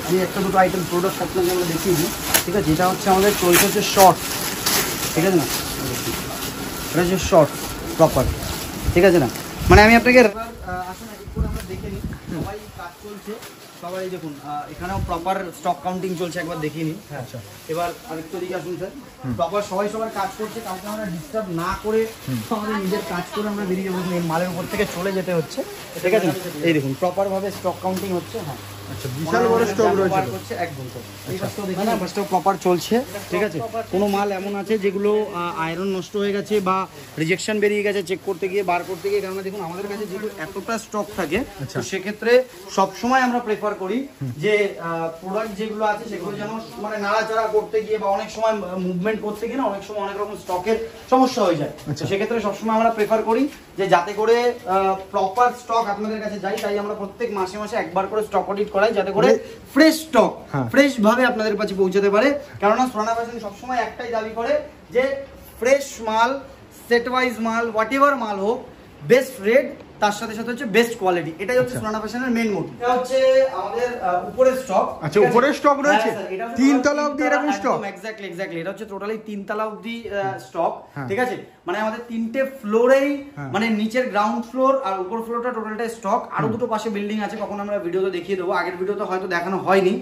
আমি একটা দুটো আইটেম প্রোডাক্ট আপনাকে আমরা দেখিয়ে দিই, ঠিক আছে। এটা হচ্ছে আমাদের চলছে হচ্ছে শর্ট, ঠিক আছে না, এটা হচ্ছে শর্ট প্রপার, ঠিক আছে না। মানে আমি আপনাকে আসুন এক করে আমরা দেখে নিই, সবাই কাজ চলছে সবাই, দেখুন এখানেও প্রপার স্টক কাউন্টিং চলছে, একবার দেখিয়ে নিই। হ্যাঁ আচ্ছা, এবার আরেকটু দিকে আসুন স্যার, প্রপার সবাই সবার কাজ করছে, কাউকে আমরা ডিস্টার্ব না করে আমাদের নিজের কাজ করে আমরা বেরিয়ে যাবো, এই মালের উপর থেকে চলে যেতে হচ্ছে, ঠিক আছে। এই দেখুন প্রপার ভাবে স্টক কাউন্টিং হচ্ছে। হ্যাঁ আচ্ছা, বিশাল বড় স্টক রয়েছে একদম স্যার। এই ফার্স্টও দেখুন, ফার্স্টও প্রপার চলছে, ঠিক আছে। কোনো মাল এমন আছে যেগুলো আয়রন নষ্ট হয়ে গেছে বা রিজেকশন বেরিয়ে গেছে চেক করতে গিয়ে, বার করতে গিয়ে, কারণ দেখুন আমাদের কাছে যেহেতু এতটা স্টক থাকে, তো সেক্ষেত্রে সবসময় আমরা প্রেফার করি যে প্রোডাক্ট যেগুলো আছে সেগুলো যেন মানে নাড়াচাড়া করতে গিয়ে বা অনেক সময় মুভমেন্ট করতে গিয়ে না অনেক সময় অনেক রকম স্টকের সমস্যা হয়ে যায়। তো সেক্ষেত্রে সবসময় আমরা প্রেফার করি যে যাতে করে প্রপার স্টক আপনাদের কাছে যায়, তাই আমরা প্রত্যেক মাসে মাসে একবার করে স্টক অডিট করাই, যাতে করে ফ্রেশ স্টক ফ্রেশ ভাবে আপনাদের কাছে পৌঁছাতে পারে। কেননা সোনানা ফ্যাশন সবসময় একটাই দাবি করে যে ফ্রেশ মাল, সেট ওয়াইজ মাল, হোয়াট এভার মাল হোক, বেস্ট রেট, তার সাথে সাথে হচ্ছে বেস্ট কোয়ালিটি। এটাই হচ্ছে সোনানা ফ্যাশনের মেইন মোটিভ। এটা হচ্ছে আমাদের উপরের স্টক। আচ্ছা, উপরের স্টক রয়েছে তিন তলা অবধি এরকম স্টক। এক্স্যাক্টলি এটা হচ্ছে টোটালি তিন তলা অবধি স্টক, ঠিক আছে। মানে আমাদের তিনটে ফ্লোরেই, মানে নিচের গ্রাউন্ড ফ্লোর আর উপর ফ্লোরটা টোটালটা স্টক। আরো দুটো পাশে বিল্ডিং আছে, কখন আমরা ভিডিওতে দেখিয়ে দেবো, আগের ভিডিওতে হয়তো দেখানো হয়নি,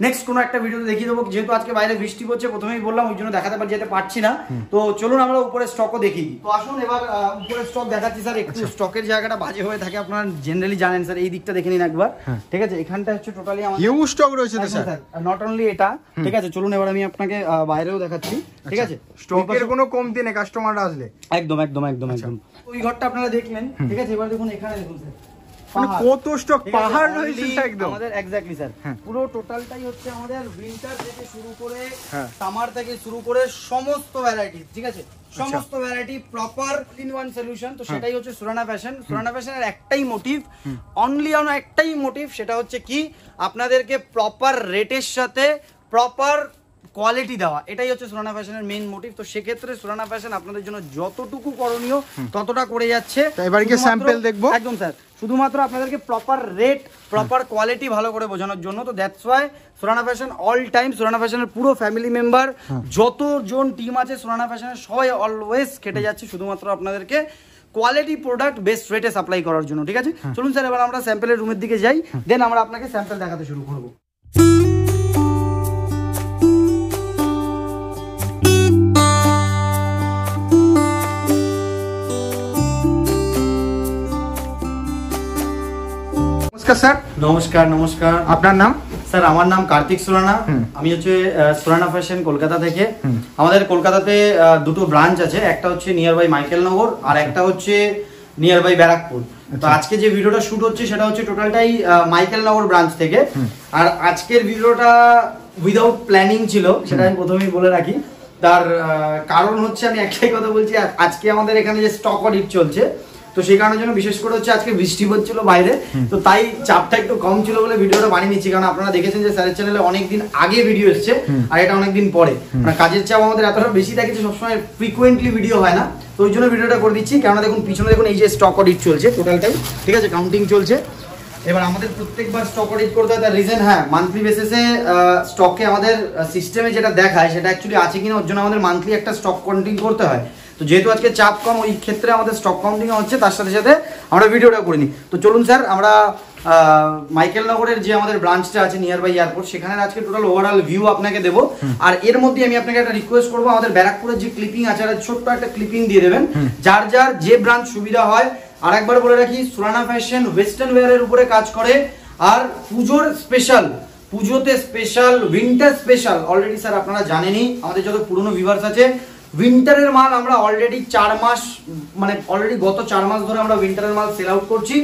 নেক্সট কোনো একটা ভিডিওতে দেখিয়ে দেবো। যেহেতু আজকে বাইরে বৃষ্টি পড়ছে, প্রথমেই বললাম ওই জন্য দেখাতে যেতে পারছি না। তো চলুন আমরা উপরের স্টকও দেখি। তো আসুন এবার উপরের স্টক দেখাচ্ছি স্যার। একটু স্টকের জায়গাটা বাজে হয়ে থাকে, আপনারা জেনারেলি জানেন স্যার। এই দিকটা দেখে নিন একবার, ঠিক আছে। এখানটা হচ্ছে টোটালি আমাদের হিউজ স্টক রয়েছে স্যার, নট অনলি এটা, ঠিক আছে। চলুন এবার আমি আপনাকে বাইরেও দেখাচ্ছি, ঠিক আছে। স্টকের কোনো কমতি নেই কাস্টমাররা আসলে, একদম একদম একদম একদম। ওই ঘরটা আপনারা দেখলেন, ঠিক আছে। এবার দেখুন এখানে দেখুন স্যার, মানে কত স্টক, পাহাড় রয়েছে একদম আমাদের। এক্স্যাক্টলি স্যার, পুরো টোটালটাই হচ্ছে আমাদের উইন্টার থেকে শুরু করে সামার থেকে শুরু করে সমস্ত ভ্যারাইটি, ঠিক আছে। সমস্ত variety proper in one solution. তো সেটাই হচ্ছে সোনানা ফ্যাশন। সোনানা ফ্যাশনের একটাই মোটিভ, অনলি অন একটাই মোটিভ, সেটা হচ্ছে কি আপনাদেরকে প্রপার রেটের সাথে প্রপার কোয়ালিটি দেওয়া। এটাই হচ্ছে সোনানা ফ্যাশনের মেইন মোটিভ। তো সেক্ষেত্রে সোনানা ফ্যাশন আপনাদের জন্য যতটুকু করণীয় ততটা করে যাচ্ছে। এবার কি স্যাম্পল দেখবো? একদম স্যার, শুধুমাত্র আপনাদেরকে প্রপার রেট, প্রপার কোয়ালিটি ভালো করে বোঝানোর জন্য। তো that's why Surana fashion all time, Surana ফ্যাশনের পুরো ফ্যামিলি মেম্বার যতজন টিম আছে সোনানা ফ্যাশনের সবাই অলওয়েজ কেটে যাচ্ছে শুধুমাত্র আপনাদেরকে কোয়ালিটি প্রোডাক্ট বেস্ট রেটে সাপ্লাই করার জন্য, ঠিক আছে। চলুন স্যার এবার আমরা স্যাম্পলের রুমের দিকে যাই, দেন আমরা আপনাকে স্যাম্পল দেখাতে শুরু করবো। নমস্কার স্যার। নমস্কার নমস্কার। আপনার নাম? স্যার আমার নাম কার্তিক সোলানা, আমি হচ্ছে সোলানা ফ্যাশন কলকাতা থেকে। আমাদের কলকাতাতে দুটো ব্রাঞ্চ আছে, একটা হচ্ছে নিয়ার বাই মাইকেল নগর আর একটা হচ্ছে নিয়ার বাই ব্যারাকপুর। তো আজকে যে ভিডিওটা শুট হচ্ছে সেটা হচ্ছে টোটালটাই মাইকেল নগর ব্রাঞ্চ থেকে। আর আজকের ভিডিওটা উইদাউট প্ল্যানিং ছিল, সেটা আমি প্রথমেই বলে রাখি। তার কারণ হচ্ছে আমি একটাই কথা বলছি, আজকে আমাদের এখানে যে স্টক অডিট চলছে, তো সেই কারণের জন্য বিশেষ করে হচ্ছে আজকে বৃষ্টি হচ্ছিল বাইরে, তো তাই চাপটা একটু কম ছিল বলে ভিডিওটা বানিয়ে নিচ্ছি। কারণ আপনারা দেখেছেন যে স্যারের চ্যানেলে অনেকদিন আগে ভিডিও এসছে আর এটা অনেকদিন পরে, মানে কাজের চাপ আমাদের এতটা বেশি থাকে যে সবসময় ফ্রিকুয়েন্টলি ভিডিও হয় না, তো ওই জন্য ভিডিওটা করে দিচ্ছি। কেননা দেখুন পিছনে দেখুন এই যে স্টক অডিট চলছে টোটালটাই, ঠিক আছে, কাউন্টিং চলছে। এবার আমাদের প্রত্যেকবার স্টক অডিট করতে হয়, তার রিজন হ্যাঁ মান্থলি বেসিসে স্টকে আমাদের সিস্টেমে যেটা দেখায় সেটা অ্যাকচুয়ালি আছে কিনা, ওর জন্য আমাদের মান্থলি একটা স্টক কাউন্টিং করতে হয়। তো যেহেতু আজকে চাপ কম, ওই ক্ষেত্রে আমাদের স্টক কাউন্টিং হচ্ছে, তার সাথে সাথে আমরা ভিডিওটা করে নিই। তো চলুন স্যার আমরা মাইকেল নগরের যে আমাদের ব্রাঞ্চটা আছে নিয়ার বাই এয়ারপোর্ট, সেখানে আজকে টোটাল ওভারঅল ভিউ আপনাকে দেবো। আর এর মধ্যে আমি আপনাকে একটা রিকোয়েস্ট করবো, আমাদের ব্যারাকপুরের যে ক্লিপিং আছে ছোট্ট একটা ক্লিপিং দিয়ে দেবেন, যার যার যে ব্রাঞ্চ সুবিধা হয়। আর একবার বলে রাখি, সোলানা ফ্যাশন ওয়েস্টার্ন ওয়্যারের উপরে কাজ করে। আর পুজোর স্পেশাল, পুজোতে special, winter special already sir আপনারা জানেনই, আমাদের যত পুরনো ভিউয়ার্স আছে উইন্টারের মাল আমরা অলরেডি 4 মাস, মানে অলরেডি গত 4 মাস ধরে আমরা উইন্টারের মাল সেল আউট করছি।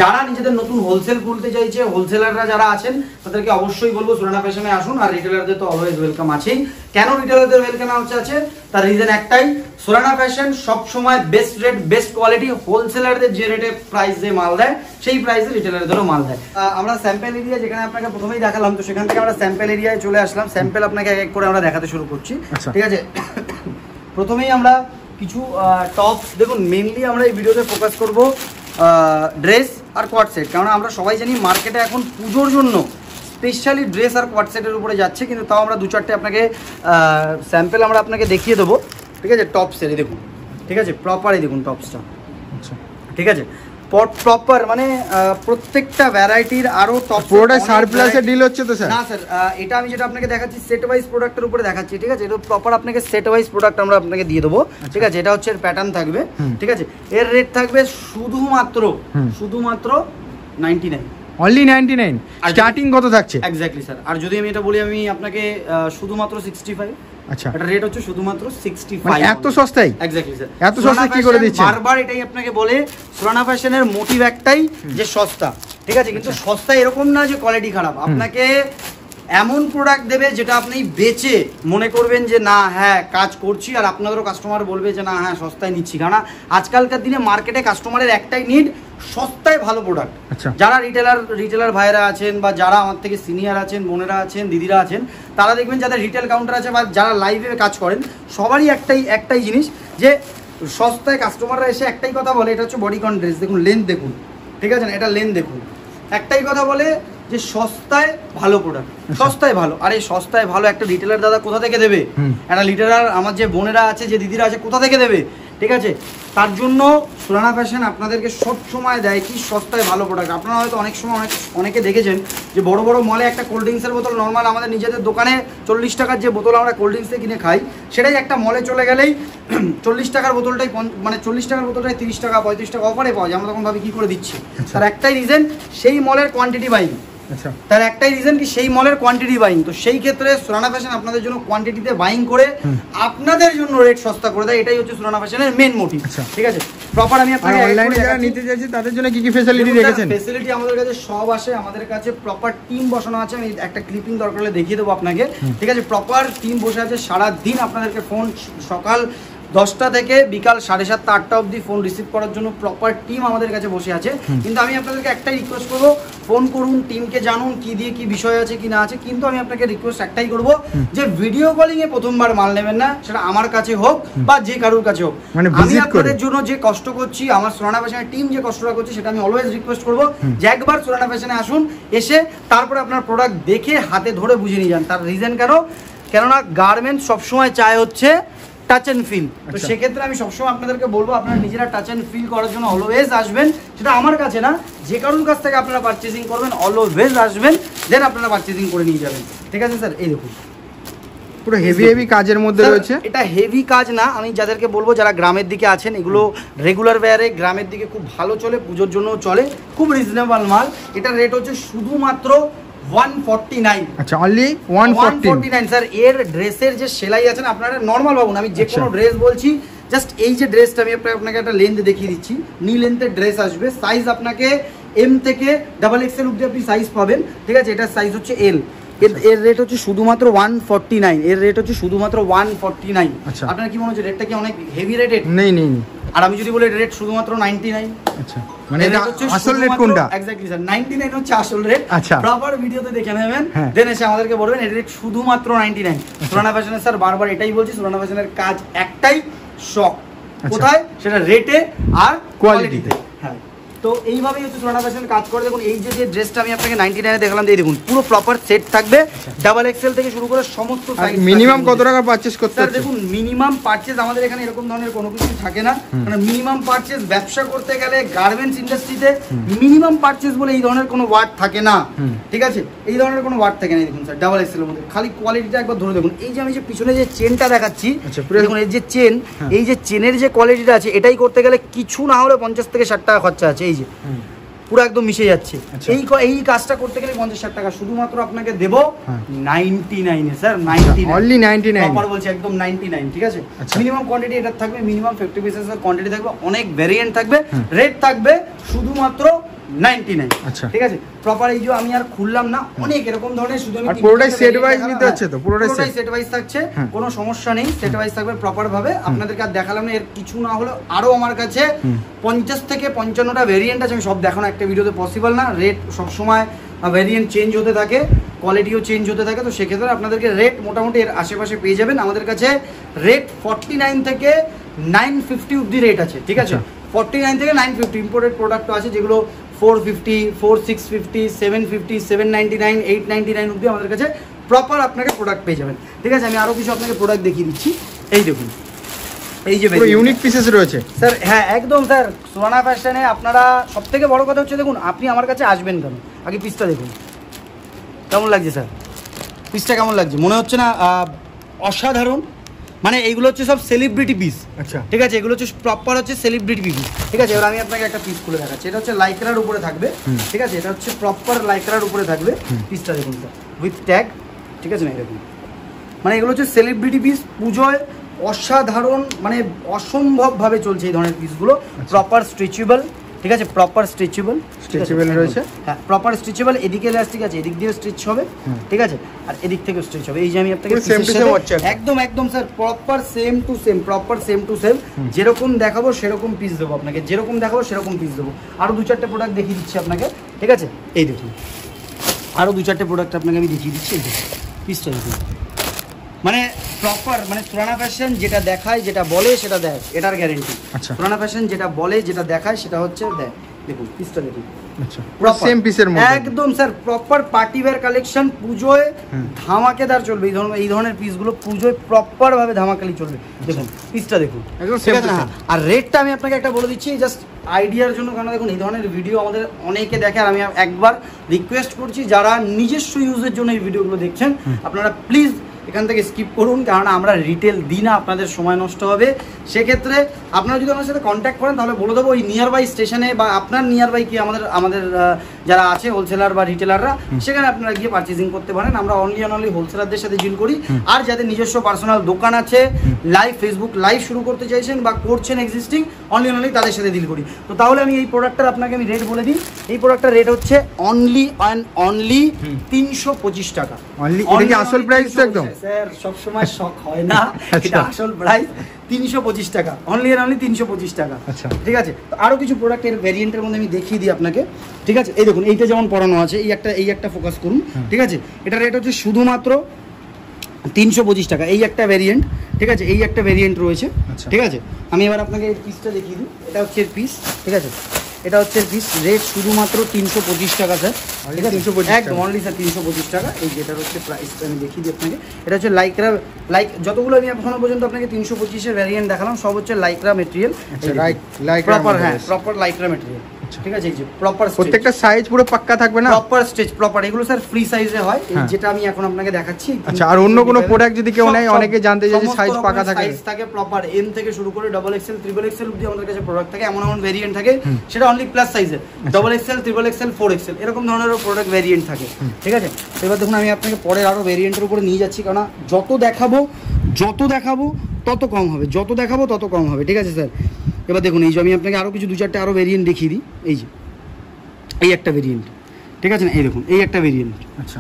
যারা নিজেদের নতুন হোলসেল খুলতে চাইছে, হোলসেলাররা যারা আছেন, তাদেরকে অবশ্যই বলবো সোলানা ফ্যাশনে আসুন। আর রিটেলারদের তো অলওয়েজ ওয়েলকাম আছেই। কেন রিটেলারদের ওয়েলকাম আছে তার রিজন একটাই, সোলানা ফ্যাশন সবসময় বেস্ট রেট, বেস্ট কোয়ালিটি, হোলসেলারদের যে রেটে প্রাইসে মাল দেয় সেই প্রাইসে রিটেলারদেরও মাল দেয়। আমরা স্যাম্পল এরিয়া যেখানে আপনাকে প্রথমেই দেখালাম, তো সেখান থেকে আমরা স্যাম্পল এরিয়ায় চলে আসলাম। স্যাম্পল আপনাকে এক এক করে আমরা দেখাতে শুরু করছি, ঠিক আছে। প্রথমেই আমরা কিছু টপ দেখুন, মেনলি আমরা এই ভিডিওতে ফোকাস করব ড্রেস আর কোয়ার্ড সেট। কারণ আমরা সবাই জানি মার্কেটে এখন পুজোর জন্য স্পেশালি ড্রেস আর কোয়ার্ট সেটের উপরে যাচ্ছে, কিন্তু তাও আমরা 2-4টে আপনাকে স্যাম্পল আমরা আপনাকে দেখিয়ে দেবো। ঠিক আছে, টপসের এই দেখুন, ঠিক আছে, প্রপার এই দেখুন টপসটা। আচ্ছা, ঠিক আছে, প্রপার মানে প্রত্যেকটা ভ্যারাইটির আরো টপ পুরোটাই সারপ্লাসে ডিল হচ্ছে তো স্যার? না স্যার, এটা আমি যেটা আপনাকে দেখাচ্ছি সেট ওয়াইজ প্রোডাক্টের উপরে দেখাচ্ছি। ঠিক আছে, এটা প্রপার আপনাকে সেট ওয়াইজ প্রোডাক্ট আমরা আপনাকে দিয়ে দেবো। ঠিক আছে, এটা হচ্ছে এর প্যাটার্ন থাকবে। ঠিক আছে, এর রেট থাকবে শুধুমাত্র 99, অনলি 99। স্টার্টিং কত থাকছে? Exactly sir. আর যদি আমি এটা বলি আমি আপনাকে শুধুমাত্র 65। আচ্ছা, এটা রেট হচ্ছে শুধুমাত্র 65। মানে এত সস্তায়? Exactly sir. এত সস্তা কি করে দিচ্ছে? বারবার এটাই আপনাকে বলে, সুরানা ফ্যাশনের মোটিভ একটাই যে সস্তা। ঠিক আছে, কিন্তু সস্তা এরকম না যে কোয়ালিটি খারাপ। আপনাকে এমন প্রোডাক্ট দেবে যেটা আপনি বেচে মনে করবেন যে না হ্যাঁ কাজ করছি, আর আপনাদেরও কাস্টমার বলবে যে না হ্যাঁ সস্তায় নিচ্ছি। কারণ আজকালকার দিনে মার্কেটে কাস্টমারের একটাই নিড, সস্তায় ভালো প্রোডাক্ট। যারা রিটেলার ভাইরা আছেন বা যারা আমার থেকে সিনিয়র আছেন, বোনেরা আছেন, দিদিরা আছেন, তারা দেখবেন যাদের রিটেল কাউন্টার আছে বা যারা লাইভে কাজ করেন, সবারই একটাই জিনিস যে সস্তায় কাস্টমাররা এসে একটাই কথা বলে, এটা হচ্ছে বডিকন ড্রেস। দেখুন লেন্থ দেখুন, ঠিক আছে না, এটা লেন্থ দেখুন, একটাই কথা বলে যে সস্তায় ভালো প্রোডাক্ট, সস্তায় ভালো। আর এই সস্তায় ভালো একটা রিটেলার দাদা কোথা থেকে দেবে? একটা রিটেলার আমার যে বোনেরা আছে, যে দিদিরা আছে, কোথা থেকে দেবে? ঠিক আছে, তার জন্য সুরানা ফ্যাশন আপনাদেরকে সব সময় দেয় কি সস্তায় ভালো প্রোডাক্ট। আপনারা হয়তো অনেক সময় অনেকে দেখেছেন যে বড় বড় মলে একটা কোল্ড ড্রিঙ্কসের বোতল, নর্মাল আমাদের নিজেদের দোকানে 40 টাকার যে বোতল আমরা কোল্ড ড্রিঙ্কসে কিনে খাই, সেটাই একটা মলে চলে গেলেই 40 টাকার বোতলটাই মানে 40 টাকার বোতলটাই 30 টাকা 35 টাকা অফারে পাওয়া যায়। আমরা তখন ভাবি কী করে দিচ্ছি? তার একটাই রিজন, সেই মলের কোয়ান্টিটি বাইং। আচ্ছা, তার একটাই রিজন কি সেই মলের কোয়ান্টিটি বাইং। তো সেই ক্ষেত্রে সুরানা ফ্যাশন আপনাদের জন্য কোয়ান্টিটিতে বাইং করে আপনাদের জন্য রেট সস্তা করে দেয়। এটাই হচ্ছে সুরানা ফ্যাশনের মেন মোটিভ। ঠিক আছে, প্রপার আমি আপনাকে অনলাইনে যারা নিতে চাইছি তাদের জন্য কি কি ফ্যাসিলিটি রেখেছেন? ফ্যাসিলিটি আমাদের কাছে সব আসে, আমাদের কাছে প্রপার টিম বসানো আছে। আমি একটা ক্লিপিং দরকার হলে দেখিয়ে দেবো আপনাকে। ঠিক আছে, প্রপার টিম বসে আছে, সারা দিন আপনাদেরকে ফোন সকাল 10টা থেকে বিকাল 7:30 8টা অবধি ফোন রিসিভ করার জন্য প্রপার টিম আমাদের কাছে বসে আছে। কিন্তু আমি আপনাদেরকে একটাই রিকোয়েস্ট করবো, ফোন করুন, টিমকে জানুন কি দিয়ে কি বিষয় আছে কি না আছে। কিন্তু আমি আপনাকে রিকোয়েস্ট একটাই করবো যে ভিডিও কলিং এ প্রথমবার মাল নেবেন না, সেটা আমার কাছে হোক বা যে কারোর কাছে হোক। আমি আপনাদের জন্য যে কষ্ট করছি, আমার সুরানা ফ্যাশনের টিম যে কষ্টটা করছে, সেটা আমি অলওয়েজ রিকোয়েস্ট করবো যে একবার সুরানা ফ্যাশনে আসুন, এসে তারপরে আপনার প্রোডাক্ট দেখে হাতে ধরে বুঝে নিয়ে যান। তার রিজন কেননা গার্মেন্টস সবসময় চায় হচ্ছে টাচ অ্যান্ড ফিল। তো সেক্ষেত্রে আমি সবসময় আপনাদেরকে বলবো আপনারা নিজেরা টাচ অ্যান্ড ফিল করার জন্য অলওয়েজ আসবেন। সেটা আমার কাছে না, যে কারোর কাছ থেকে আপনারা পারচেজিং করবেন অলওয়েজ আসবেন, দেন আপনারা পারচেজিং করে নিয়ে যাবেন। ঠিক আছে স্যার, এই দেখুন পুরো হেভি কাজের মধ্যে রয়েছে। এটা হেভি কাজ না, আমি যাদেরকে বলবো যারা গ্রামের দিকে আছেন, এগুলো রেগুলার ওয়্যারে গ্রামের দিকে খুব ভালো চলে, পুজোর জন্য চলে, খুব রিজনেবল মাল। এটার রেট হচ্ছে শুধুমাত্র 149। আচ্ছা, অনলি 149 স্যার। এর ড্রেসের যে সেলাই আছে না, আপনারা নরমাল ভাবুন, আমি যে কোনো ড্রেস বলছি, জাস্ট এই যে ড্রেসটা আমি আপনাকে একটা লেন্থ দেখিয়ে দিচ্ছি, নি লেন্থের ড্রেস আসবে, সাইজ আপনাকে এম থেকে XXL অবধি আপনি সাইজ পাবেন। ঠিক আছে, এটার সাইজ হচ্ছে এল। এর রেট হচ্ছে শুধুমাত্র 149। এর রেট হচ্ছে শুধুমাত্র 149। আপনার কি মনে হচ্ছে রেটটা কি অনেক হেভি রেটেড? নেই। আর আমি যদি বলি রেট শুধুমাত্র 99। আচ্ছা, মানে এটা আসল রেট কোনটা? এক্স্যাক্টলি স্যার, 99 হচ্ছে আসল রেট। আচ্ছা, প্রপার ভিডিওতে দেখে নেবেন, দেন এসে আমাদেরকে বলবেন এর রেট শুধুমাত্র 99। সুরানা ফ্যাশনের স্যার বারবার এটাই বলছি, সুরানা ফ্যাশনের কাজ একটাই, শখ কোথায়? সেটা রেটে আর কোয়ালিটিতে। হ্যাঁ, তো এইভাবেই হচ্ছে সুরানা ফ্যাশন কাজ করে। দেখুন এই যে ড্রেসটা আমি আপনাকে 99 দেখলাম, দিয়ে দেখুন পুরো প্রপার সেট থাকবে, XXL থেকে শুরু করে সমস্ত সাইজ। মিনিমাম কত টাকা পারচেজ করতে হবে? দেখুন মিনিমাম পারচেজ আমাদের এখানে এরকম ধরনের কোনো কিছু থাকে না। মানে মিনিমাম পারচেজ ব্যবসা করতে গেলে গার্মেন্টস ইন্ডাস্ট্রিতে মিনিমাম পারচেজ বলে এই ধরনের কোনো ওয়ার্ড থাকে না। ঠিক আছে, এই ধরনের কোনো ওয়ার্ড থাকে না। দেখুন স্যার, XXL এর মধ্যে খালি কোয়ালিটিটা একবার ধরে দেখুন। এই যে আমি যে পিছনে যে চেনটা দেখাচ্ছি, দেখুন এই যে চেন, এই যে চেনের যে কোয়ালিটিটা আছে, এটাই করতে গেলে কিছু না হলে 50 থেকে 60 টাকা খরচা আছে। এই যে পুরো একদম মিশে যাচ্ছে। এই কাজটা করতে গেলে 50-60 টাকা, শুধুমাত্র আপনাকে দেবো 99 এ স্যার। 99 প্রপার বলছি, একদম 99। ঠিক আছে, মিনিমাম কোয়ান্টিটি এটা থাকবে, মিনিমাম 50 পিসেস এর কোয়ান্টিটি থাকবে, অনেক ভেরিয়েন্ট থাকবে, রেট থাকবে শুধুমাত্র 99। আচ্ছা, ঠিক আছে, প্রপার এই যে আমি আর খুললাম না, অনেক এরকম ধরনের, শুধু আমি পুরোটাই সেট ওয়াইজ নিতে হচ্ছে তো? পুরোটাই সেট ওয়াইজ থাকছে, কোনো সমস্যা নেই, সেট ওয়াইজ থাকবে প্রপার ভাবে। আপনাদেরকে আর দেখালাম না, এর কিছু না হলে আরো আমার কাছে 50 থেকে 55টা ভেরিয়েন্ট আছে, আমি সব দেখানো একটা ভিডিওতে পসিবল না। রেট সবসময় ভেরিয়েন্ট চেঞ্জ হতে থাকে, কোয়ালিটিও চেঞ্জ হতে থাকে। তো সেক্ষেত্রে আপনাদেরকে রেট মোটামুটি এর আশেপাশে পেয়ে যাবেন। আমাদের কাছে রেট 49 থেকে 950 অব্দি রেট আছে। ঠিক আছে, 49 থেকে 950 ইম্পোর্টেড প্রোডাক্ট আছে, যেগুলো 450, 4650, 750, 799, 899 অবধি আমাদের কাছে প্রপার আপনাকে প্রোডাক্ট পেয়ে যাবেন। ঠিক আছে, আমি আরও কিছু আপনাকে প্রোডাক্ট দেখিয়ে দিচ্ছি। এই দেখুন, এই যে ইউনিক পিসেস রয়েছে স্যার। হ্যাঁ একদম স্যার, সুরানা ফ্যাশনে আপনারা সবথেকে বড় কথা হচ্ছে দেখুন, আপনি আমার কাছে আসবেন কেন, আগে পিসটা দেখুন কেমন লাগছে স্যার, পিসটা কেমন লাগছে, মনে হচ্ছে না অসাধারণ? মানে এইগুলো হচ্ছে সব সেলিব্রিটি পিস। আচ্ছা, ঠিক আছে, এগুলো হচ্ছে প্রপার হচ্ছে সেলিব্রিটি পিস। ঠিক আছে, এবার আমি আপনাকে একটা পিস খুলে দেখাচ্ছি। এটা হচ্ছে লাইক্রার উপরে থাকবে। ঠিক আছে, এটা হচ্ছে প্রপার লাইক্রার উপরে থাকবে। পিসটা দেখুন স্যার, উইথ ট্যাগ। ঠিক আছে না, এরকম মানে এগুলো হচ্ছে সেলিব্রিটি পিস। পুজোয় অসাধারণ, মানে অসম্ভবভাবে চলছে এই ধরনের পিসগুলো। Proper stretchable. ঠিক আছে, প্রপার স্ট্রেচেবল রয়েছে। হ্যাঁ, প্রপার স্ট্রেচেবল। এদিকে ইলাস্টিক আছে, এদিক দিয়ে স্ট্রেচ হবে। ঠিক আছে, আর এদিক থেকে স্ট্রেচ হবে। এই যে আমি আপনাকে একদম একদম sir proper same to same, proper same to same, যেরকম দেখাবো সেরকম পিস দেবো আপনাকে, যেরকম দেখাবো সেরকম পিস দেবো। আরও 2-4টে প্রোডাক্ট দেখিয়ে দিচ্ছি আপনাকে। ঠিক আছে, এই দেখুন আরও 2-4টে প্রোডাক্ট আপনাকে আমি দেখিয়ে দিচ্ছি। এই দেখুন পিসটা দেখুন, মানে প্রপার, মানে সুরানা ফ্যাশন যেটা দেখায়, যেটা বলে সেটা দেয়, এটার গ্যারেন্টি। আচ্ছা, সুরানা ফ্যাশন যেটা বলে, যেটা দেখায় সেটা হচ্ছে দেয়। দেখুন পিসটা দেখুন, আচ্ছা সেম পিসের মধ্যে একদম sir proper party wear collection. পুজোয় ধামাকেদার চলবে এই ধরনের পিসগুলো, পুজোয় প্রপার ভাবে ধামাকালি চলবে। দেখুন পিসটা দেখুন, ঠিক আছে না? আর রেটটা আমি আপনাকে একটা বলে দিচ্ছি জাস্ট আইডিয়ার জন্য, কারণ দেখুন এই ধরনের ভিডিও আমাদের অনেকে দেখে। আর আমি একবার রিকোয়েস্ট করছি, যারা নিজস্ব ইউজের জন্য এই ভিডিওগুলো দেখছেন, আপনারা প্লিজ এখান থেকে স্কিপ করুন, কারণ আমরা রিটেল দিই না, আপনাদের সময় নষ্ট হবে। সেক্ষেত্রে আপনারা যদি আমার সাথে কন্ট্যাক্ট করেন, তাহলে বলে দেবো ওই নিয়ার বাই স্টেশনে বা আপনার নিয়ার বাই কি আমাদের যারা আছে হোলসেলার বা রিটেলাররা, সেখানে আপনারা গিয়ে পারচেজিং করতে পারেন। আমরা অনলি হোলসেলারদের সাথে ডিল করি। আর যাদের নিজস্ব পার্সোনাল দোকান আছে, লাইভ ফেসবুক লাইভ শুরু করতে চাইছেন বা করছেন এক্সিস্টিং, অনলি তাদের সাথে ডিল করি। তো তাহলে আমি এই প্রোডাক্টটার আপনাকে আমি রেট বলে দিই। এই প্রোডাক্টটার রেট হচ্ছে অনলি 325 টাকা। আসল প্রাইস তো একদম স্যার সবসময় শখ হয় না, এটা আসল প্রাইস 325 টাকা, অনলি 325 টাকা। আচ্ছা, ঠিক আছে, তো আরো কিছু প্রোডাক্টের ভ্যারিয়েন্টের মধ্যে আমি দেখিয়ে দিই আপনাকে। ঠিক আছে, এই দেখুন এইটা যেমন পড়ানো আছে, এই একটা ফোকাস করুন। ঠিক আছে, এটা রেট হচ্ছে শুধুমাত্র 325 টাকা। এই একটা ভ্যারিয়েন্ট। ঠিক আছে, এই একটা ভ্যারিয়েন্ট রয়েছে। ঠিক আছে, আমি এবার আপনাকে এই পিসটা দেখিয়ে দিই। এটা হচ্ছে পিস। ঠিক আছে, এটা হচ্ছে পিস, রেট শুধুমাত্র 325 টাকা স্যার। ঠিক আছে, একদম অনলি স্যার 325 টাকা। এই যেটার হচ্ছে প্রাইসটা আমি দেখিয়ে দিই আপনাকে। এটা হচ্ছে লাইক্রা, যতগুলো আমি এখনো পর্যন্ত আপনাকে 325-এর ভ্যারিয়েন্ট দেখালাম, সব হচ্ছে লাইক্রা মেটেরিয়াল। প্রপার, হ্যাঁ প্রপার লাইক্রা মেটেরিয়াল। ঠিক আছে, এই যে প্রপার প্রত্যেকটা সাইজ পুরো পাক্কা থাকবে না, প্রপার স্ট্রেচ প্রপার। এগুলো স্যার ফ্রি সাইজে হয়, যেটা আমি এখন আপনাকে দেখাচ্ছি। আচ্ছা, আর অন্য কোনো প্রোডাক্ট যদি কেউ নেয়, অনেকে জানতে চায় যে সাইজ পাকা থাকে। সাইজ থাকে প্রপার এম থেকে শুরু করে ডাবল এক্সেল, ট্রিপল এক্সেল অবধি আমাদের কাছে প্রোডাক্ট থাকে। এমন ভেরিয়েন্ট থাকে সেটা অনলি প্লাস সাইজের, double XL, triple XL, 4 XL, এরকম ধরনের প্রোডাক্ট ভেরিয়েন্ট থাকে। ঠিক আছে, এবার দেখুন আমি আপনাকে পরে আরো ভেরিয়েন্টের উপরে নিয়ে যাচ্ছি, কারণ যত দেখাবো তত কম হবে, যত দেখাবো তত কম হবে। ঠিক আছে স্যার, এবার দেখুন এই যে আমি আপনাকে আরো কিছু 2-4টে আরো ভেরিয়েন্ট দেখিয়ে দিই। এই যে এই একটা ভেরিয়েন্ট। ঠিক আছে না, এই দেখুন এই একটা ভেরিয়েন্ট। আচ্ছা,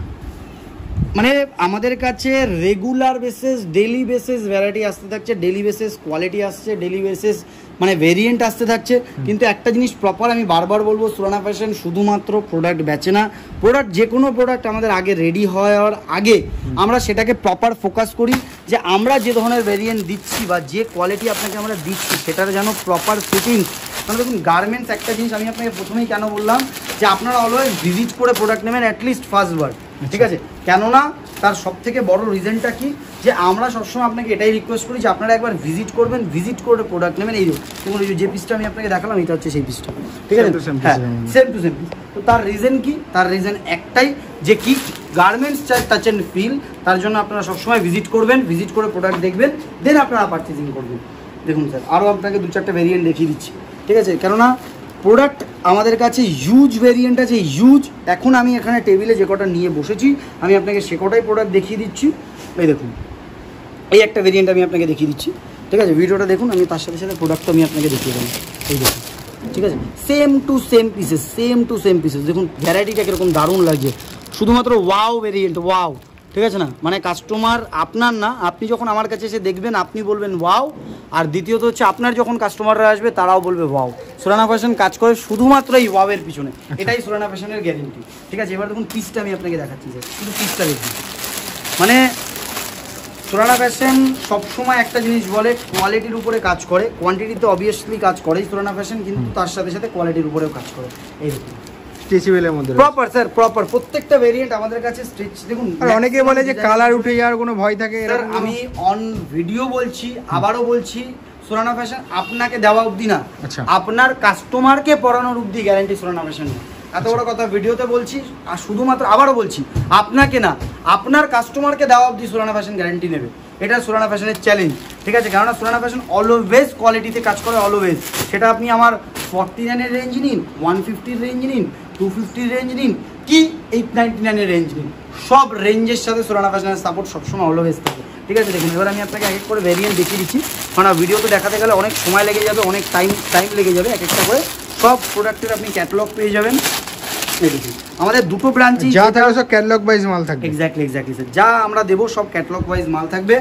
মানে আমাদের কাছে regular basis, daily basis variety আসতে থাকছে, ডেলি বেসিস কোয়ালিটি আসছে, ডেলি বেসিস মানে ভেরিয়েন্ট আসতে থাকছে। কিন্তু একটা জিনিস প্রপার আমি বারবার বলবো, সুরানা ফ্যাশন শুধুমাত্র প্রোডাক্ট বেচে না। প্রোডাক্ট, যে কোনো প্রোডাক্ট আমাদের আগে রেডি হওয়ার আগে আমরা সেটাকে প্রপার ফোকাস করি, যে আমরা যে ধরনের ভেরিয়েন্ট দিচ্ছি বা যে কোয়ালিটি আপনাকে আমরা দিচ্ছি সেটার যেন প্রপার ফিটিংস। কারণ দেখুন গার্মেন্টস একটা জিনিস আমি আপনাকে প্রথমেই কেন বললাম যে আপনারা অলওয়েজ ভিজিট করে প্রোডাক্ট নেবেন অ্যাটলিস্ট ফার্স্ট বার। ঠিক আছে, কেননা তার সব থেকে বড় রিজনটা কি, যে আমরা সবসময় আপনাকে এটাই রিকোয়েস্ট করি যে আপনারা একবার ভিজিট করবেন, ভিজিট করে প্রোডাক্ট নেবেন। এই দেখুন যে পিসটা আমি আপনাকে দেখালাম, এটা হচ্ছে সেই পিসটা। ঠিক আছে, হ্যাঁ সেম টু সেম পিস। তো তার রিজন কি, তার রিজন একটাই, যে কি গার্মেন্টস টাচ অ্যান্ড ফিল, তার জন্য আপনারা সবসময় ভিজিট করবেন, ভিজিট করে প্রোডাক্ট দেখবেন, দেন আপনারা পারচেজিং করবেন। দেখুন স্যার আরও আপনাকে 2-4টে ভেরিয়েন্ট দেখিয়ে দিচ্ছি। ঠিক আছে, কেননা প্রোডাক্ট আমাদের কাছে হিউজ ভেরিয়েন্ট আছে, হিউজ। এখন আমি এখানে টেবিলে যে কটা নিয়ে বসেছি আমি আপনাকে সে কটাই প্রোডাক্ট দেখিয়ে দিচ্ছি। এই দেখুন এই একটা ভেরিয়েন্ট আমি আপনাকে দেখিয়ে দিচ্ছি। ঠিক আছে, ভিডিওটা দেখুন, আমি তার সাথে সাথে প্রোডাক্টটা আমি আপনাকে দেখিয়ে দেবো। এই দেখুন, ঠিক আছে, সেম টু সেম পিসেস। দেখুন ভ্যারাইটিটা কীরকম দারুণ লাগছে, শুধুমাত্র ওয়াও ভেরিয়েন্ট, ওয়াও। ঠিক আছে না, মানে কাস্টমার আপনার না, আপনি যখন আমার কাছে এসে দেখবেন আপনি বলবেন ওয়াও, আর দ্বিতীয়ত হচ্ছে আপনার যখন কাস্টমাররা আসবে তারাও বলবে ওয়াও। সুরানা ফ্যাশন কাজ করে শুধুমাত্র এই ওয়াওয়ের পিছনে, এটাই সুরানা ফ্যাশনের গ্যারেন্টি। ঠিক আছে, এবার দেখুন পিসটা আমি আপনাকে দেখাচ্ছি, শুধু পিসটা দেখুন। মানে সুরানা ফ্যাশন সবসময় একটা জিনিস বলে, কোয়ালিটির উপরে কাজ করে, কোয়ান্টিটিতে অবভিয়াসলি কাজ করে সুরানা ফ্যাশন, কিন্তু তার সাথে সাথে কোয়ালিটির উপরেও কাজ করে। এই দেখুন স্ট্রেচেবলের মধ্যে প্রপার স্যার, প্রপার প্রত্যেকটা ভেরিয়েন্ট আমাদের কাছে স্ট্রেচ দেখুন। আর অনেকে বলে যে কালার উঠে যাওয়ার কোনো ভয় থাকে, স্যার আমি অন ভিডিও বলছি, আবারও বলছি, সুরানা ফ্যাশন আপনাকে দেওয়া অবধি না, আচ্ছা, আপনার কাস্টমারকে পরানোর অবধি গ্যারান্টি সুরানা ফ্যাশন। এত বড় কথা ভিডিওতে বলছি, আর শুধুমাত্র আবারও বলছি, আপনাকে না, আপনার কাস্টমারকে দেওয়া অবধি সুরানা ফ্যাশন গ্যারান্টি নেবে। এটা সুরানা ফ্যাশনের চ্যালেঞ্জ, ঠিক আছে? কেননা সুরানা ফ্যাশন অলওয়েজ কোয়ালিটিতে কাজ করে, অলওয়েজ। সেটা আপনি আমার 49-এর রেঞ্জ নিন, 150-র রেঞ্জ নিন, 250-র রেঞ্জ নিন, কি 899-এর রেঞ্জ নিন, সব রেঞ্জের সাথে সুরানা ফ্যাশনের সাপোর্ট সবসময় অলওয়েজ থাকে, ঠিক আছে? দেখুন এবার আমি আপনাকে এক এক করে ভেরিয়েন্ট দেখিয়ে দিচ্ছি, কারণ ভিডিওতে দেখাতে গেলে অনেক সময় লেগে যাবে, অনেক টাইম লেগে যাবে। এক একটা করে সব প্রোডাক্টের আপনি ক্যাটালগ পেয়ে যাবেন। আমাদের দুটো ব্রাঞ্চে যা থাকবে সব ক্যাটালগ ওয়াইজ মাল থাকবে। এক্স্যাক্টলি স্যার, যা আমরা দেবো সব ক্যাটালগ ওয়াইজ মাল থাকবে।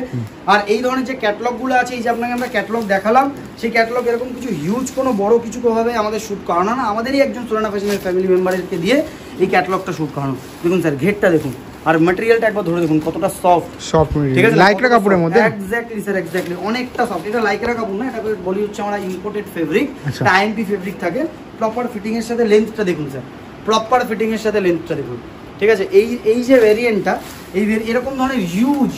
আর এই ধরনের যে ক্যাটালগুলো আছে, এই যে আপনাকে আমরা ক্যাটালগ দেখালাম, সেই ক্যাটালগ এরকম কিছু হিউজ কোনো বড় কিছু ভাবে আমাদের শ্যুট করানো না, আমাদেরই একজন সুরানা ফ্যাশনের ফ্যামিলি মেম্বারকে দিয়ে এই ক্যাটালগটা শ্যুট করানো। দেখুন স্যার ঘেরটা দেখুন, আর ম্যাটেরিয়ালটা একবার ধরে দেখুন কতটা সফট, ঠিক আছে? লাইকরা কাপড়ের মধ্যে এক্স্যাক্টলি স্যার, এক্স্যাক্টলি অনেকটা সফট। এটা লাইকরা কাপড় না, এটা বলি হচ্ছে আমরা ইম্পোর্টেড ফেব্রিক, আইএমপি ফেব্রিক থাকে। প্রপার ফিটিং এর সাথে লেন্থটা দেখুন স্যার, প্রপার ফিটিং এর সাথে লেন্থটা দেখুন, ঠিক আছে? এই যে ভেরিয়েন্টটা, এরকম ধরনের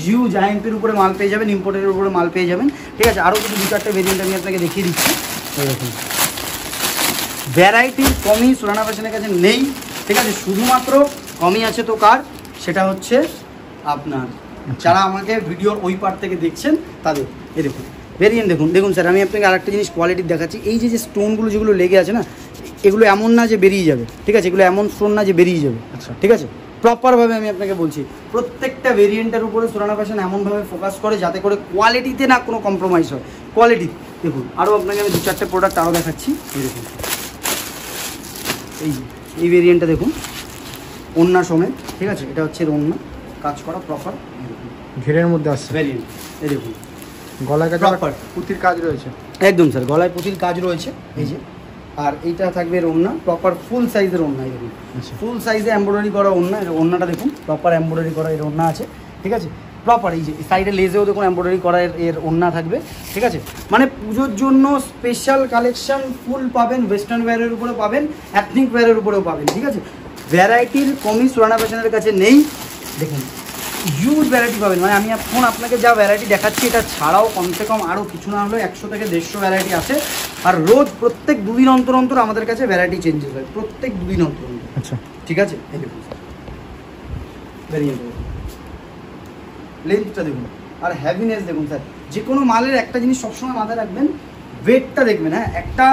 হিউজ আইএমপির উপরে মাল পেয়ে যাবেন, ইম্পোর্টের উপরে মাল পেয়ে যাবেন, ঠিক আছে? আরও কিছু 2-4টে ভেরিয়েন্ট আমি আপনাকে দেখিয়ে দিচ্ছি। দেখুন ভ্যারাইটি কমই সুরানা ফ্যাশনের কাছে নেই, ঠিক আছে? শুধুমাত্র কমই আছে তো কার, সেটা হচ্ছে আপনার যারা আমাকে ভিডিওর ওই পার্ট থেকে দেখছেন তাদের। এই দেখুন ভেরিয়েন্ট দেখুন স্যার, আমি আপনাকে আরেকটা জিনিস কোয়ালিটি দেখাচ্ছি। এই যে স্টোনগুলো যেগুলো লেগে আছে না, এগুলো এমন না যে বেরিয়ে যাবে, ঠিক আছে? এগুলো এমন স্টোন না যে বেরিয়ে যাবে, আচ্ছা, ঠিক আছে? প্রপারভাবে আমি আপনাকে বলছি, প্রত্যেকটা ভেরিয়েন্টের উপরে সুরানা ফ্যাশন এমনভাবে ফোকাস করে যাতে করে কোয়ালিটিতে না কোনো কম্প্রোমাইজ হয়। কোয়ালিটি দেখুন, আরও আপনাকে আমি 2-4টে প্রোডাক্ট আরও দেখাচ্ছি। এই দেখুন এই ভেরিয়েন্টটা দেখুন, ওন্না সমেত, ঠিক আছে? এটা হচ্ছে ওন্না কাজ করা প্রপার ঘেরের মধ্যে আসছে ভেরিয়েন্ট। এই দেখুন গলায় কাজ, প্রপার পুঁতির কাজ রয়েছে, একদম স্যার, গলায় পুঁতির কাজ রয়েছে, এই যে। আর এইটা থাকবে ওন্না, প্রপার ফুল সাইজের ওন্না, এই দেখুন ফুল সাইজে এমব্রয়ডারি করা ওন্না। ওন্নাটা দেখুন প্রপার এমব্রয়ডারি করা এর ওন্না আছে, ঠিক আছে? প্রপার এই যে সাইডে লেজেও দেখুন এমব্রয়ডারি করা এর ওন্না থাকবে, ঠিক আছে? মানে পুজোর জন্য স্পেশাল কালেকশন ফুল পাবেন, ওয়েস্টার্ন ওয়্যারের উপরে পাবেন, এথনিক ওয়্যারের উপরেও পাবেন, ঠিক আছে? ভ্যারাইটির কমই সুরানা ফ্যাশনের কাছে নেই। দেখুন হিউজ ভ্যারাইটি পাবেন, মানে আমি এখন আপনাকে যা ভ্যারাইটি দেখাচ্ছি এটা ছাড়াও কমসে কম আরও কিছু না হলেও 100 থেকে 150 ভ্যারাইটি আছে। আর রোজ প্রত্যেক 2 দিন অন্তর অন্তর আমাদের কাছে ভ্যারাইটি চেঞ্জেস হয়, প্রত্যেক 2 দিন অন্তর অন্তর, আচ্ছা, ঠিক আছে? এই দেখুন ভ্যারিয়েন্ট লেন্থটা দেখুন, আর হ্যাভিনেস দেখুন স্যার। যে কোনো মালের একটা জিনিস সবসময় মাথায় রাখবেন, ওয়েটটা দেখবেন। হ্যাঁ, একটা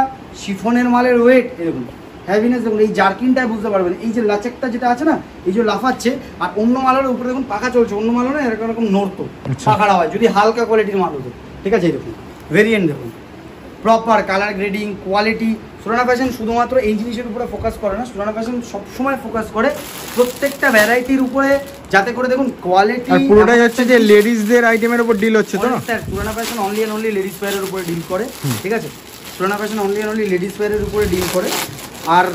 শিফনের মালের ওয়েট এরকম, হ্যাভিনেস দেখুন। এই জার্কিনটায় বুঝতে পারবেন, এই যে লাচেকটা যেটা আছে না, এই যে লাফাচ্ছে, আর অন্য মালের উপরে দেখুন পাখা চলছে, অন্য মালও না এরকম এরকম নড়তো, পাখাড়া হয় যদি হালকা কোয়ালিটির মাল হতো, ঠিক আছে? এই দেখুন ভেরিয়েন্ট দেখুন, proper colour grading, quality. Surana fashion শুধুমাত্র এই জিনিসের উপরে ফোকাস করে না, সুরানা ফ্যাশন সবসময় ফোকাস করে প্রত্যেকটা ভ্যারাইটির উপরে, যাতে করে দেখুন কোয়ালিটি। আর পুরোটাই হচ্ছে যে লেডিসদের আইটেমের উপর ডিল হচ্ছে তো না sir? Surana fashion only and only ladies ওয়্যারের উপরে ডিল করে, ঠিক আছে? Surana fashion only and only ladies ওয়্যারের উপরে ডিল করে, আর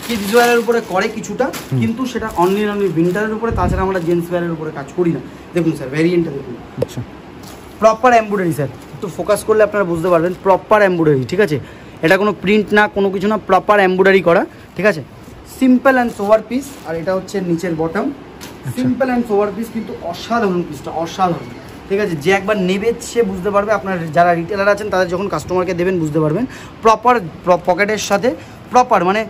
কিডস ওয়্যারের উপরে করে কিছুটা, কিন্তু সেটা অনলি এন্ড অনলি উইন্টারের উপরে। তাছাড়া আমরা জেন্টস ওয়্যারের উপরে কাজ করি না। দেখুন স্যার ভ্যারিয়েন্টটা দেখুন, আচ্ছা, প্রপার এমব্রয়ডারি স্যার, একটু ফোকাস করলে আপনারা বুঝতে পারবেন, প্রপার এমব্রয়ডারি, ঠিক আছে? এটা কোনো প্রিন্ট না, কোনো কিছু না, প্রপার এমব্রয়ডারি করা, ঠিক আছে? সিম্পল অ্যান্ড সোভার পিস, আর এটা হচ্ছে নিচের bottom. Simple and sober piece, কিন্তু অসাধারণ পিসটা, অসাধারণ, ঠিক আছে? যে একবার নেবে সে বুঝতে পারবে। আপনার যারা রিটেলার আছেন তাদের যখন কাস্টমারকে দেবেন বুঝতে পারবেন। প্রপার পকেটের সাথে প্রপার, মানে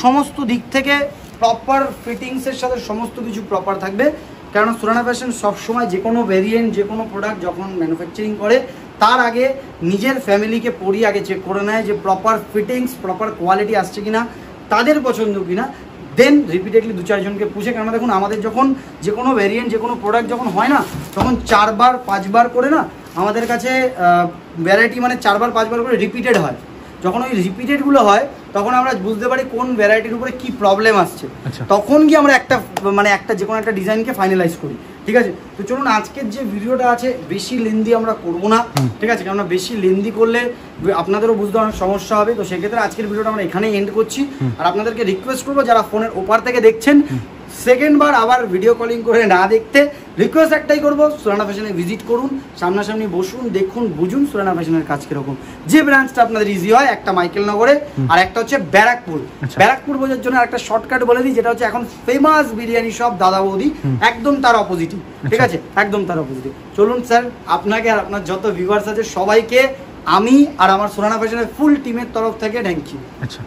সমস্ত দিক থেকে প্রপার ফিটিংসের সাথে সমস্ত কিছু প্রপার থাকবে। কারণ সুরানা ফ্যাশন সবসময় যে কোনো ভেরিয়েন্ট, যে কোনো প্রোডাক্ট যখন ম্যানুফ্যাকচারিং করে তার আগে নিজের ফ্যামিলিকে পরিয়ে আগে চেক করে নেয় যে প্রপার ফিটিংস, প্রপার কোয়ালিটি আসছে কিনা, তাদের পছন্দ কিনা, দেন রিপিটেডলি 2-4 জনকে পুষে। কেননা দেখুন আমাদের যখন যে কোনো ভেরিয়েন্ট, যে কোনো প্রোডাক্ট যখন হয় না, তখন 4বার 5বার করে না আমাদের কাছে ভ্যারাইটি, মানে 4বার 5বার করে রিপিটেড হয়। যখন ওই রিপিটেডগুলো হয় তখন আমরা বুঝতে পারি কোন ভ্যারাইটির উপরে কি প্রবলেম আসছে, তখন গিয়ে আমরা একটা যে কোনো একটা ডিজাইনকে ফাইনালাইজ করি, ঠিক আছে? তো চলুন আজকের যে ভিডিওটা আছে বেশি লেন্দি আমরা করবো না, ঠিক আছে? কেননা বেশি লেন্দি করলে আপনাদেরও বুঝতে অনেক সমস্যা হবে। তো সেক্ষেত্রে আজকের ভিডিওটা আমরা এখানেই এন্ড করছি। আর আপনাদেরকে রিকোয়েস্ট করবো যারা ফোনের ওপার থেকে দেখছেন, সেকেন্ড বার আবার ভিডিও কলিং করে না দেখতে, রিকোয়েস্ট একটাই করবো, সুরানা ফ্যাশনে ভিজিট করুন, সামনাসামনি বসুন, দেখুন, বুঝুন সুরানা ফ্যাশনের কাজ কিরকম। যে ব্রাঞ্চটা আপনাদের ইজি হয়, একটা মাইকেলনগরে আর একটা হচ্ছে ব্যারাকপুর। ব্যারাকপুর বোঝার জন্য একটা শর্টকাট বলে দিই, যেটা হচ্ছে এখন ফেমাস বিরিয়ানি শপ দাদা বৌদি, একদম তার অপোজিটই, ঠিক আছে, একদম তার অপোজিটে। চলুন স্যার, আপনাকে আর আপনার যত ভিউয়ার্স আছে সবাইকে আমি আর আমার সুরানা ফ্যাশনের ফুল টিমের তরফ থেকে থ্যাংক ইউ। আচ্ছা।